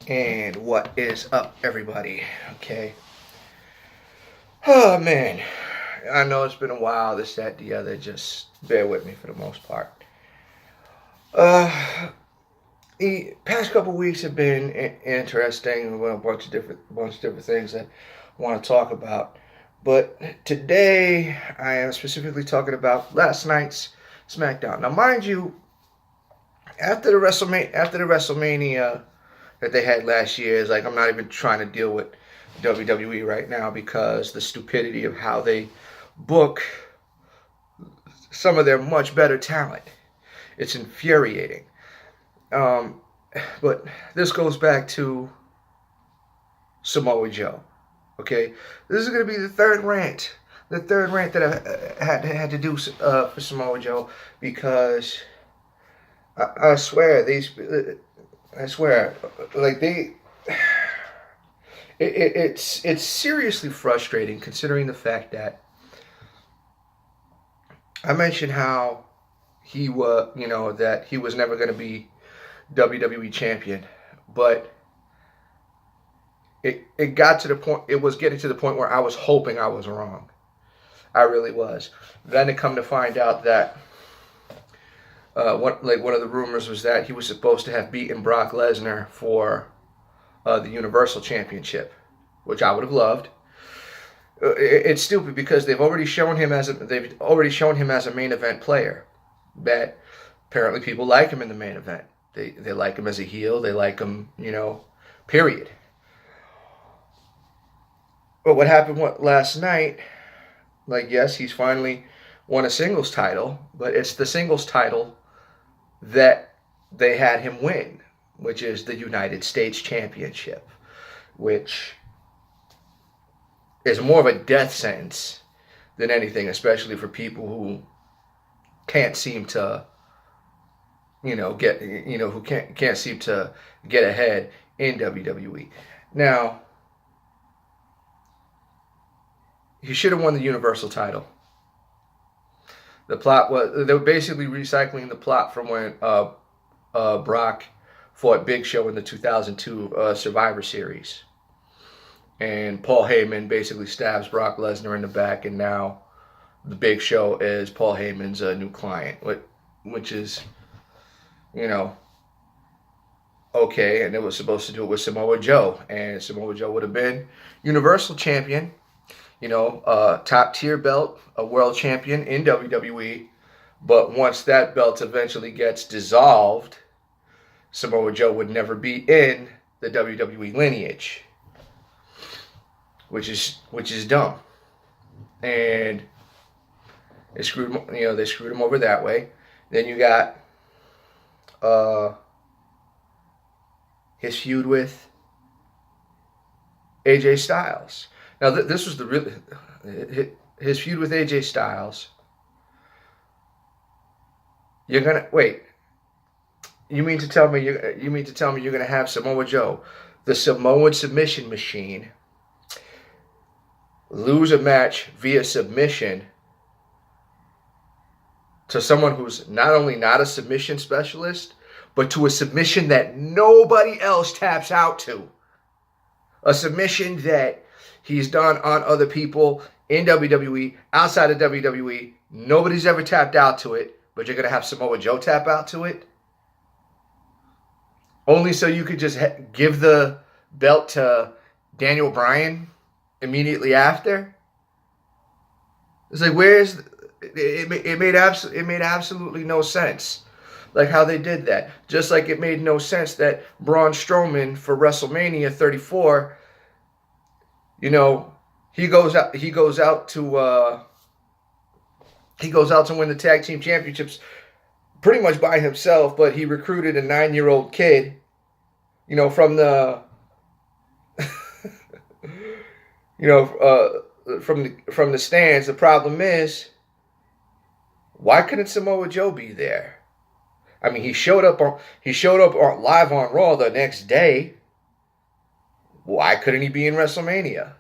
And what is up, everybody? Okay. Oh, man. I know it's been a while, this, that, the other. Just bear with me for the most part. The past couple weeks have been interesting. A bunch of different things that I want to talk about. But today, I am specifically talking about last night's SmackDown. Now, mind you, after the WrestleMania that they had last year, is like I'm not even trying to deal with WWE right now because the stupidity of how they book some of their much better talent. It's infuriating. But this goes back to Samoa Joe. Okay, this is going to be the third rant that I had to do for Samoa Joe because I swear like it's seriously frustrating considering the fact that I mentioned how he was, that he was never going to be WWE champion, but it got to the point, it was getting to the point where I was hoping I was wrong. I really was. Then to come to find out that one of the rumors was that he was supposed to have beaten Brock Lesnar for the Universal Championship, which I would have loved. It's stupid because they've already shown him as a main event player. That apparently people like him in the main event. They like him as a heel. They like him, period. But what happened last night? Like, yes, he's finally won a singles title, but it's the singles title that they had him win, which is the United States Championship, which is more of a death sentence than anything, especially for people who can't seem to, who can't seem to get ahead in WWE. Now, he should have won the Universal title. The plot was, they were basically recycling the plot from when Brock fought Big Show in the 2002 Survivor Series. And Paul Heyman basically stabs Brock Lesnar in the back, and now the Big Show is Paul Heyman's new client, which is, okay. And it was supposed to do it with Samoa Joe, and Samoa Joe would have been Universal Champion, top tier belt, a world champion in WWE. But once that belt eventually gets dissolved, Samoa Joe would never be in the WWE lineage, which is dumb. And they screwed him over that way. Then you got his feud with AJ Styles. Now this was his feud with AJ Styles. You're gonna wait. You mean to tell me you're gonna have Samoa Joe, the Samoan submission machine, lose a match via submission to someone who's not only not a submission specialist, but to a submission that nobody else taps out to. A submission that he's done on other people in WWE, outside of WWE. Nobody's ever tapped out to it, but you're going to have Samoa Joe tap out to it? Only so you could just give the belt to Daniel Bryan immediately after? It's like, it made absolutely no sense, like how they did that. Just like it made no sense that Braun Strowman for WrestleMania 34, he goes out to win the tag team championships pretty much by himself, but he recruited a 9-year-old kid, from the from the stands. The problem is, why couldn't Samoa Joe be there? I mean, he showed up live on Raw the next day. Why couldn't he be in WrestleMania?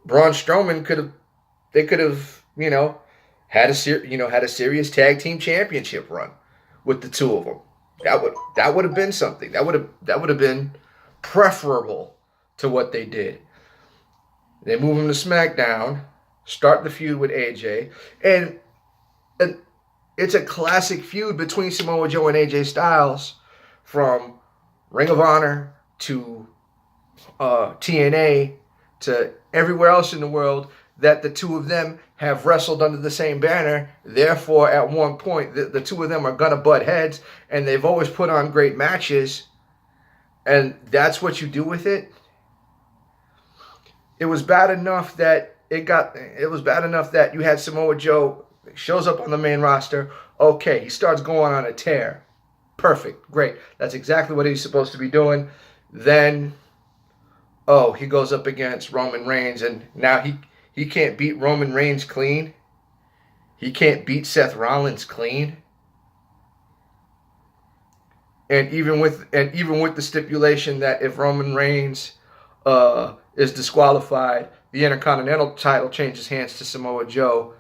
Braun Strowman could have had a serious tag team championship run with the two of them. That would have been something. That would have been preferable to what they did. They move him to SmackDown, start the feud with AJ, and it's a classic feud between Samoa Joe and AJ Styles, from Ring of Honor to TNA to everywhere else in the world, that the two of them have wrestled under the same banner. Therefore, at one point, the two of them are going to butt heads, and they've always put on great matches, and that's what you do with it. It was bad enough that you had Samoa Joe shows up on the main roster. Okay, he starts going on a tear. Perfect, great. That's exactly what he's supposed to be doing. Then, he goes up against Roman Reigns, and now he can't beat Roman Reigns clean. He can't beat Seth Rollins clean. And even with the stipulation that if Roman Reigns is disqualified, the Intercontinental title changes hands to Samoa Joe,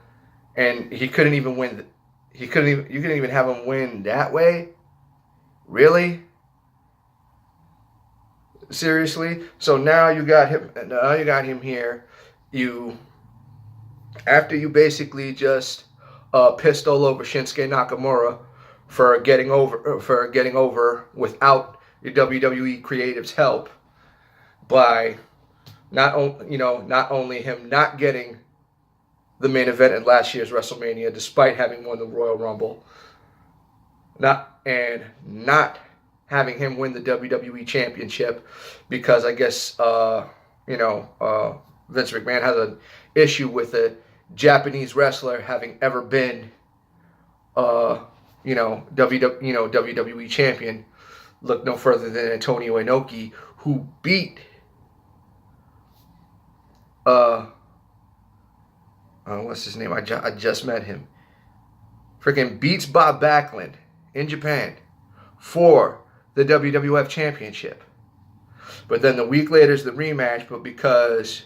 and he couldn't even win. You couldn't even have him win that way. Really? Seriously? So now you got him. Now you got him here. After you basically just pissed all over Shinsuke Nakamura for getting over without your WWE creative's help, by not only him not getting the main event at last year's WrestleMania, despite having won the Royal Rumble, not having him win the WWE Championship, because I guess Vince McMahon has an issue with a Japanese wrestler having ever been WWE champion. Look no further than Antonio Inoki, who beat what's his name? I just met him. Freaking beats Bob Backlund in Japan for the WWF Championship. But then the week later is the rematch, but because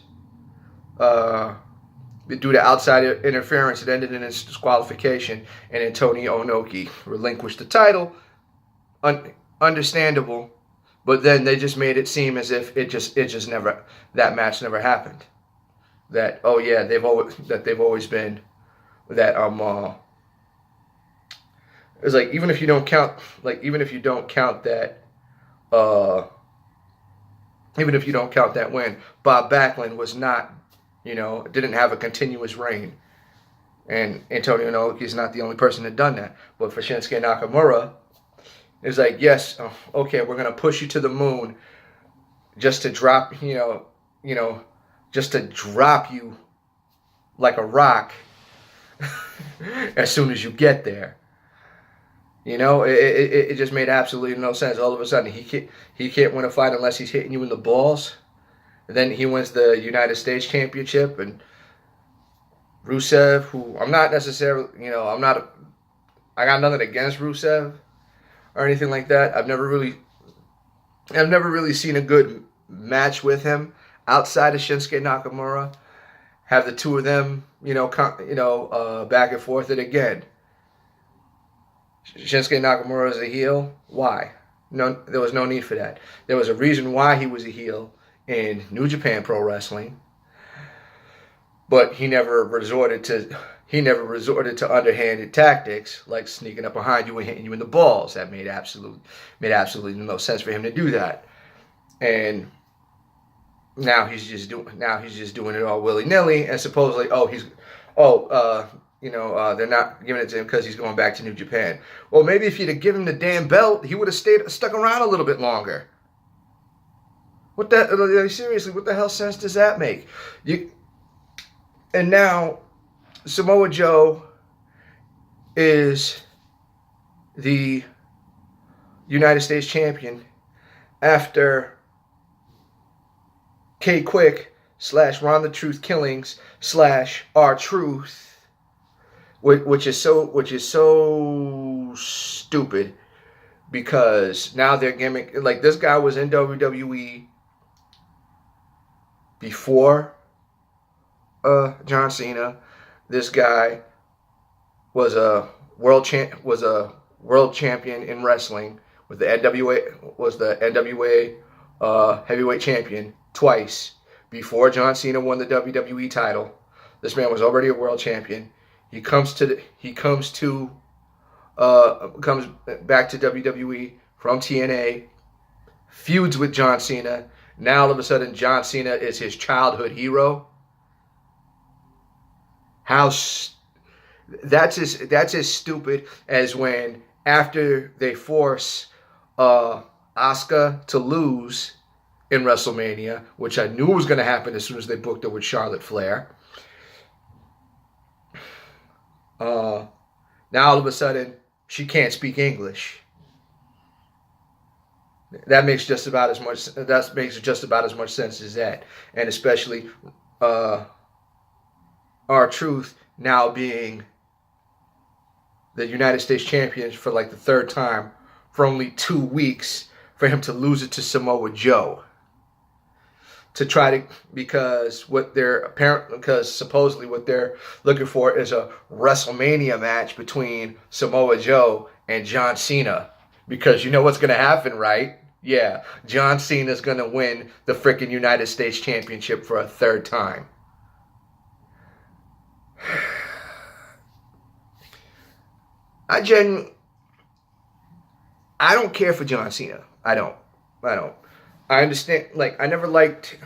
due to outside interference, it ended in its disqualification, and Antonio Inoki relinquished the title. Understandable, but then they just made it seem as if that match never happened. That they've always been that it's like, even if you don't count that win, Bob Backlund was not, didn't have a continuous reign. And Antonio Inoki is not the only person that done that. But for Shinsuke Nakamura, it's like, yes, okay, we're gonna push you to the moon, just to drop, just to drop you like a rock as soon as you get there. It just made absolutely no sense. All of a sudden, he can't win a fight unless he's hitting you in the balls. And then he wins the United States Championship, and Rusev, who I'm not necessarily, I got nothing against Rusev or anything like that. I've never really seen a good match with him outside of Shinsuke Nakamura. Have the two of them, back and forth. And again, Shinsuke Nakamura is a heel. Why? No, there was no need for that. There was a reason why he was a heel in New Japan Pro Wrestling, but he never resorted to underhanded tactics like sneaking up behind you and hitting you in the balls. That made absolutely no sense for him to do that. And now he's just doing it all willy-nilly, and supposedly they're not giving it to him because he's going back to New Japan. Well, maybe if you'd have given him the damn belt, he would have stuck around a little bit longer. Seriously, what the hell sense does that make? And now Samoa Joe is the United States champion after K Quick / Ron the Truth Killings / R-Truth, which is so stupid, because now their gimmick, like, this guy was in WWE before John Cena. This guy was a world champion in wrestling, with the NWA heavyweight champion twice before John Cena won the WWE title. This man was already a world champion. He comes back to WWE from TNA, feuds with John Cena. Now all of a sudden John Cena is his childhood hero. That's as stupid as when, after they force Asuka to lose in WrestleMania, which I knew was going to happen as soon as they booked her with Charlotte Flair. Now all of a sudden she can't speak English. That makes just about as much sense as that, and especially R-Truth now being the United States champion for like the third time for only 2 weeks, for him to lose it to Samoa Joe. Because supposedly what they're looking for is a WrestleMania match between Samoa Joe and John Cena. Because you know what's going to happen, right? Yeah, John Cena's going to win the freaking United States Championship for a third time. I don't care for John Cena. I don't. I understand. I never liked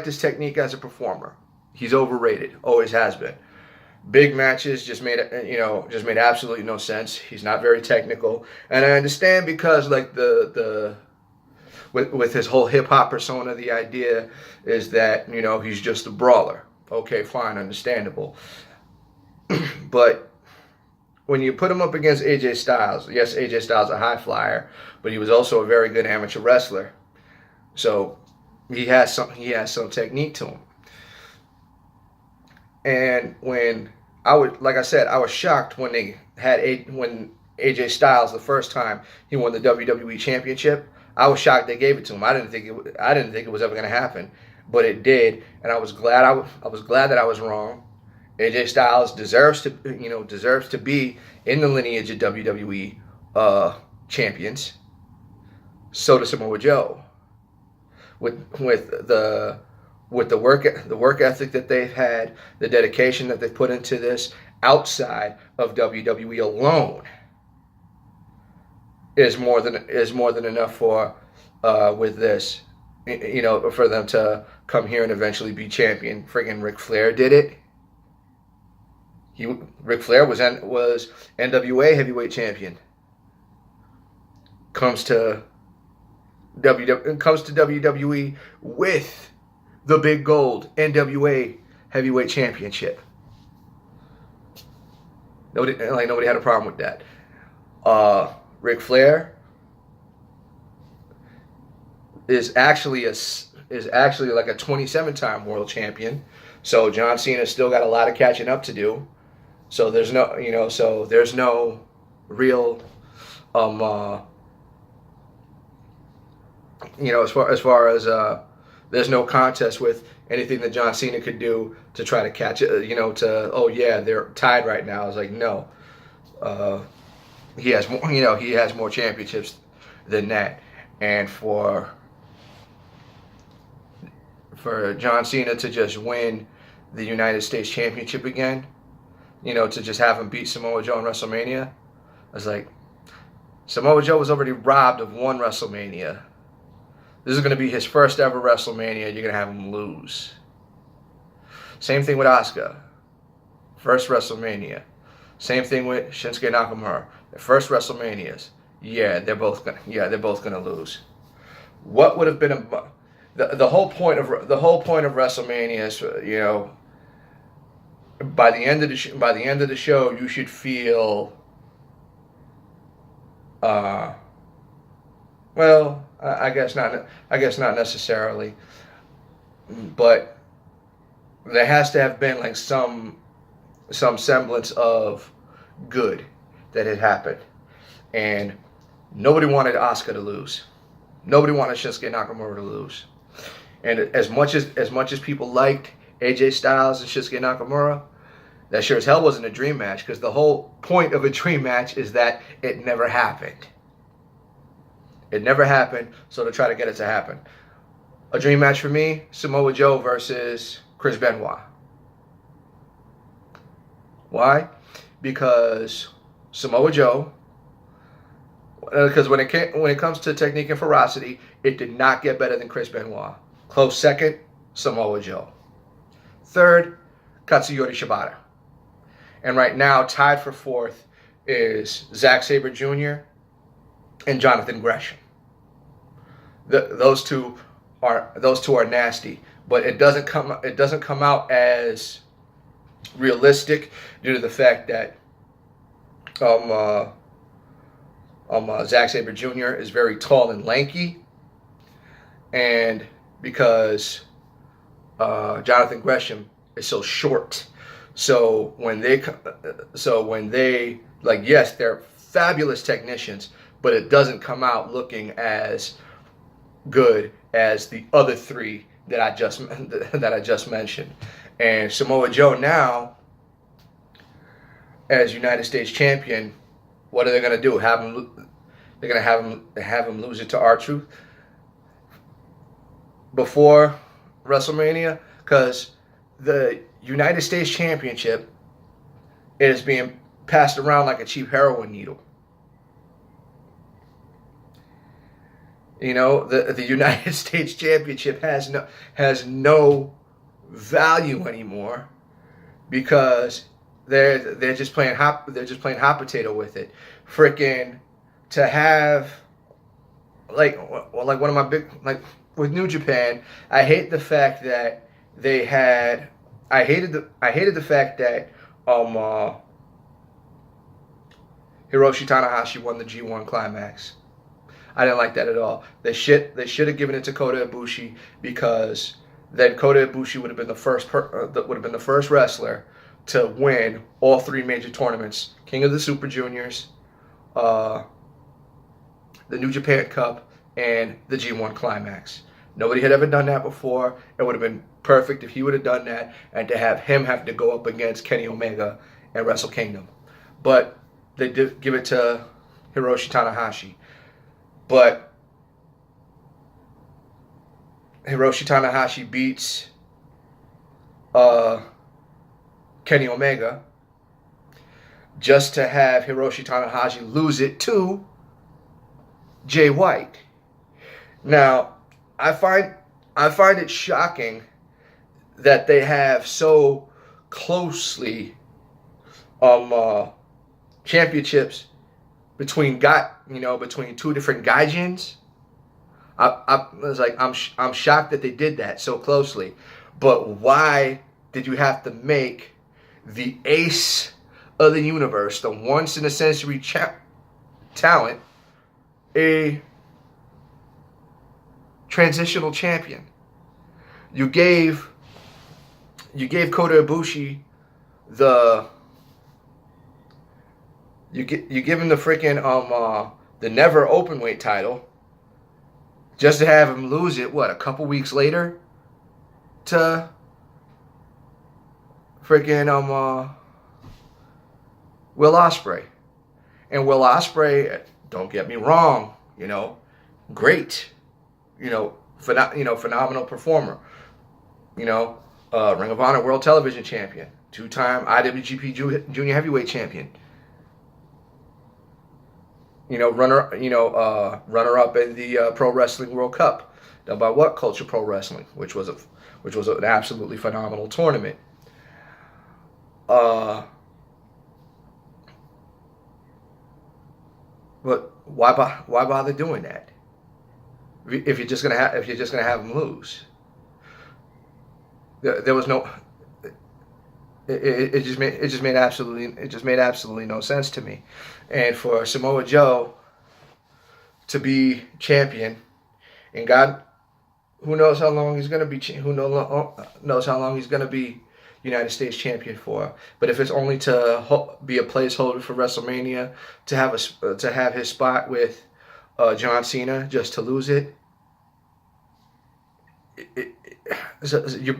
his technique as a performer. He's overrated. Always has been. Big matches just made absolutely no sense. He's not very technical, and I understand because with his whole hip hop persona, the idea is that he's just a brawler. Okay, fine, understandable. But when you put him up against AJ Styles, yes, AJ Styles is a high flyer, but he was also a very good amateur wrestler. So he has some technique to him. And when I was shocked when when AJ Styles, the first time he won the WWE Championship, I was shocked they gave it to him. I didn't think it was ever going to happen, but it did, and I was glad that I was wrong. AJ Styles deserves to be in the lineage of WWE champions. So does Samoa Joe. With the work ethic that they've had, the dedication that they've put into this outside of WWE alone is more than enough for with this, for them to come here and eventually be champion. Friggin' Ric Flair did it. Ric Flair was NWA heavyweight champion. Comes to WWE with the big gold NWA heavyweight championship. Nobody had a problem with that. Ric Flair is actually like a 27-time world champion. So John Cena still got a lot of catching up to do. So there's no real as far as there's no contest with anything that John Cena could do to try to catch it, they're tied right now. I was like, no. He has more championships than that. And for John Cena to just win the United States Championship again, to just have him beat Samoa Joe in WrestleMania, I was like, Samoa Joe was already robbed of one WrestleMania. This is going to be his first ever WrestleMania. You're going to have him lose. Same thing with Asuka. First WrestleMania. Same thing with Shinsuke Nakamura. Their first WrestleManias. Yeah, they're both gonna lose. What would have been the whole point of WrestleMania is, by the end of the show, you should feel I guess not necessarily, but there has to have been like some semblance of good that had happened, and nobody wanted Asuka to lose. Nobody wanted Shinsuke Nakamura to lose. And as much as people liked AJ Styles and Shinsuke Nakamura, That sure as hell wasn't a dream match, because the whole point of a dream match is that it never happened. It never happened, so to try to get it to happen. A dream match for me, Samoa Joe versus Chris Benoit. Why? Because Samoa Joe, because when it comes to technique and ferocity, it did not get better than Chris Benoit. Close second, Samoa Joe. Third, Katsuyori Shibata. And right now, tied for fourth is Zack Sabre Jr. and Jonathan Gresham. Those two are nasty, but it doesn't come out as realistic due to the fact that Zack Sabre Jr. is very tall and lanky, and because Jonathan Gresham is so short. So when they like, yes, they're fabulous technicians, but it doesn't come out looking as good as the other three that I just mentioned. And Samoa Joe now, as United States champion, what are they going to do? They're going to have him lose it to R-Truth before WrestleMania, because the United States Championship is being passed around like a cheap heroin needle. You know, the United States Championship has no value anymore, because they're just playing hot potato with it. Freaking to have like one of my big, like with New Japan, I hate the fact that they had. I hated the fact that Hiroshi Tanahashi won the G1 Climax. I didn't like that at all. They should have given it to Kota Ibushi, because then Kota Ibushi would have been the first wrestler to win all three major tournaments: King of the Super Juniors, the New Japan Cup, and the G1 Climax. Nobody had ever done that before. It would have been perfect if he would have done that, and to have him have to go up against Kenny Omega at Wrestle Kingdom. But they did give it to Hiroshi Tanahashi. But Hiroshi Tanahashi beats Kenny Omega, just to have Hiroshi Tanahashi lose it to Jay White. Now, I find it shocking that they have so closely championships between two different gaijins. I'm shocked that they did that so closely. But why did you have to make the ace of the universe, the once in a century talent, a transitional champion? You gave Kota Ibushi you give him the freaking the never openweight title, just to have him lose it a couple weeks later to freaking Will Ospreay. And Will Ospreay, don't get me wrong, great, phenomenal performer, Ring of Honor World Television Champion, two-time IWGP Junior Heavyweight Champion, runner up in the Pro Wrestling World Cup, done by What Culture Pro Wrestling, which was an absolutely phenomenal tournament. But why bother doing that if you're just gonna have him lose? There was no. It just made absolutely no sense to me. And for Samoa Joe to be champion, and God, who knows how long he's gonna be? Who knows how long he's gonna be United States champion for? But if it's only to be a placeholder for WrestleMania, to have his spot with John Cena, just to lose it,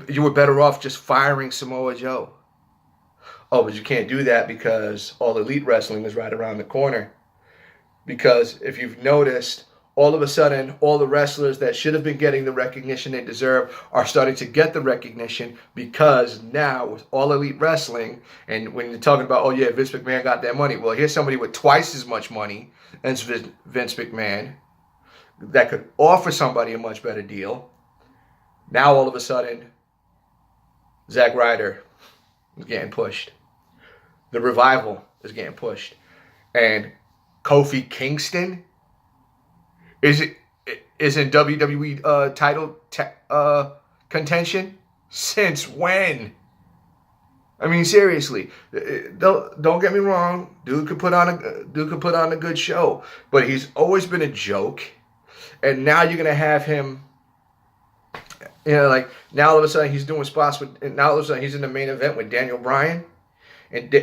you were better off just firing Samoa Joe. Oh, but you can't do that because All Elite Wrestling is right around the corner. Because if you've noticed, all of a sudden, all the wrestlers that should have been getting the recognition they deserve are starting to get the recognition because now with All Elite Wrestling, and when you're talking about, oh yeah, Vince McMahon got that money. Well, here's somebody with twice as much money as Vince McMahon that could offer somebody a much better deal. Now all of a sudden, Zack Ryder is getting pushed. The Revival is getting pushed. And Kofi Kingston is in WWE title contention? Since when? I mean, seriously. Don't get me wrong. Dude could put on a good show, but he's always been a joke. And now you're gonna have him. Like now all of a sudden he's doing spots with. And now all of a sudden he's in the main event with Daniel Bryan. And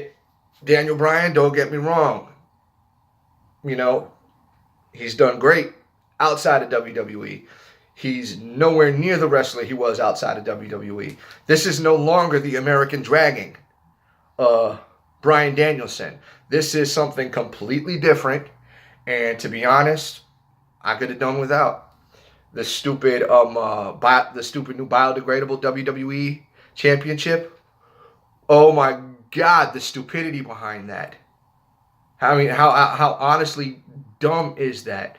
Daniel Bryan, don't get me wrong. He's done great outside of WWE. He's nowhere near the wrestler he was outside of WWE. This is no longer the American Dragon, Bryan Danielson. This is something completely different. And to be honest, I could have done without the stupid, new biodegradable WWE Championship. Oh my God, the stupidity behind that. I mean, how honestly dumb is that?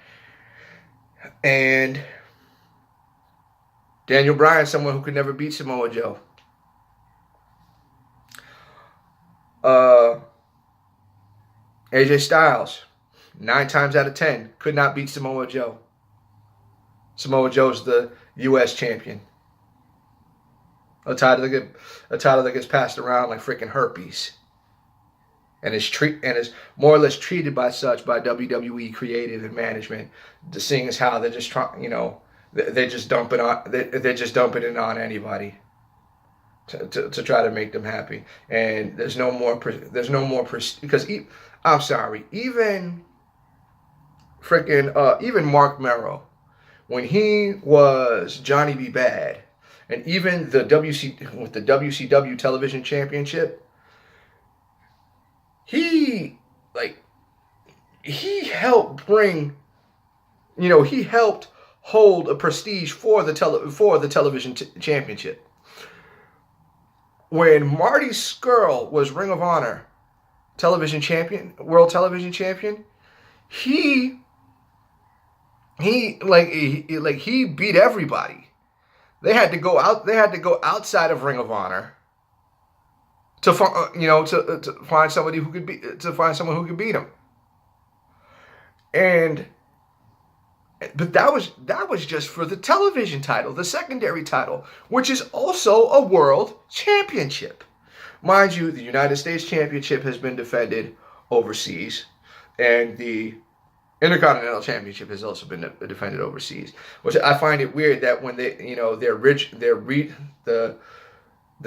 And Daniel Bryan, someone who could never beat Samoa Joe. AJ Styles, 9 times out of 10, could not beat Samoa Joe. Samoa Joe's the U.S. champion. A title that gets passed around like freaking herpes. And is more or less treated by such by WWE creative and management, seeing as how they're just trying, they're just dumping it on anybody to try to make them happy. And there's no more because I'm sorry, even even Mark Merrow, when he was Johnny B. Bad, and even the WCW Television Championship. He helped bring, he helped hold a prestige for the television championship. When Marty Scurll was Ring of Honor television champion, world television champion, he beat everybody. They had to go outside of Ring of That to find someone who could beat him. But that was just for the television title, the secondary title, which is also a world championship. Mind you, the United States Championship has been defended overseas, and the Intercontinental Championship has also been defended overseas. Which I find it weird that when the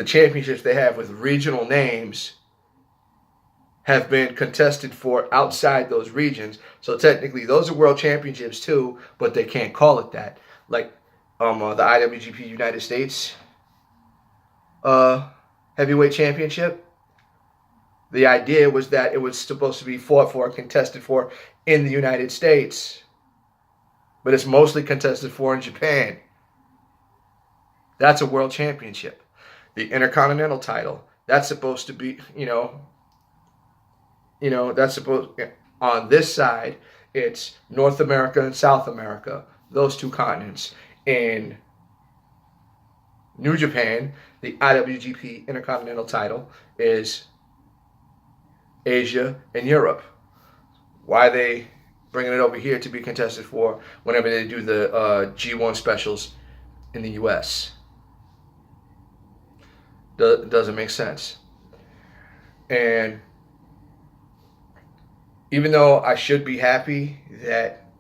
championships they have with regional names have been contested for outside those regions. So technically those are world championships too, but they can't call it that. Like the IWGP United States heavyweight championship. The idea was that it was supposed to be fought for and contested for in the United States, but it's mostly contested for in Japan. That's a world championship. The Intercontinental title, that's supposed to be, that's supposed, on this side, it's North America and South America, those two continents. In New Japan, the IWGP Intercontinental title is Asia and Europe. Why are they bringing it over here to be contested for whenever they do the G1 specials in the U.S.? Doesn't make sense. And even though I should be happy that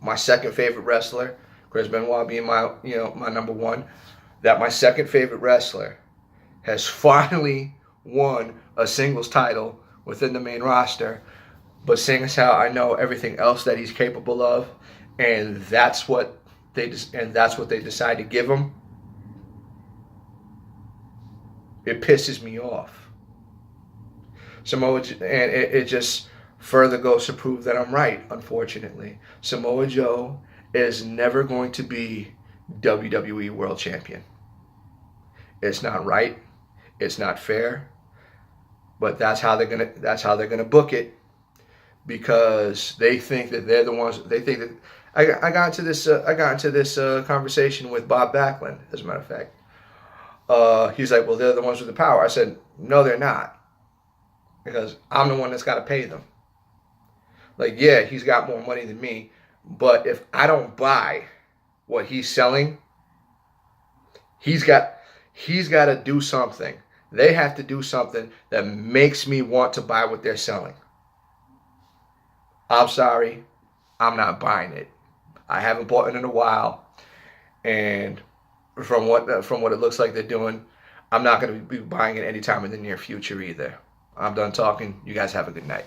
my second favorite wrestler, Chris Benoit being my number one, that my second favorite wrestler has finally won a singles title within the main roster, but seeing as how I know everything else that he's capable of, and that's what they decide to give him, it pisses me off. And it just further goes to prove that I'm right. Unfortunately, Samoa Joe is never going to be WWE World Champion. It's not right. It's not fair. But that's how they're gonna book it, because they think that they're the ones. They think that I got into this conversation with Bob Backlund. As a matter of fact, he's like, "Well, they're the ones with the power." I said, "No, they're not, because I'm the one that's got to pay them." Like, yeah, he's got more money than me, but if I don't buy what he's selling, he's got to do something. They have to do something that makes me want to buy what they're selling. I'm sorry, I'm not buying it. I haven't bought it in a while, and from what it looks like they're doing, I'm not going to be buying it anytime in the near future either. I'm done talking. You guys have a good night.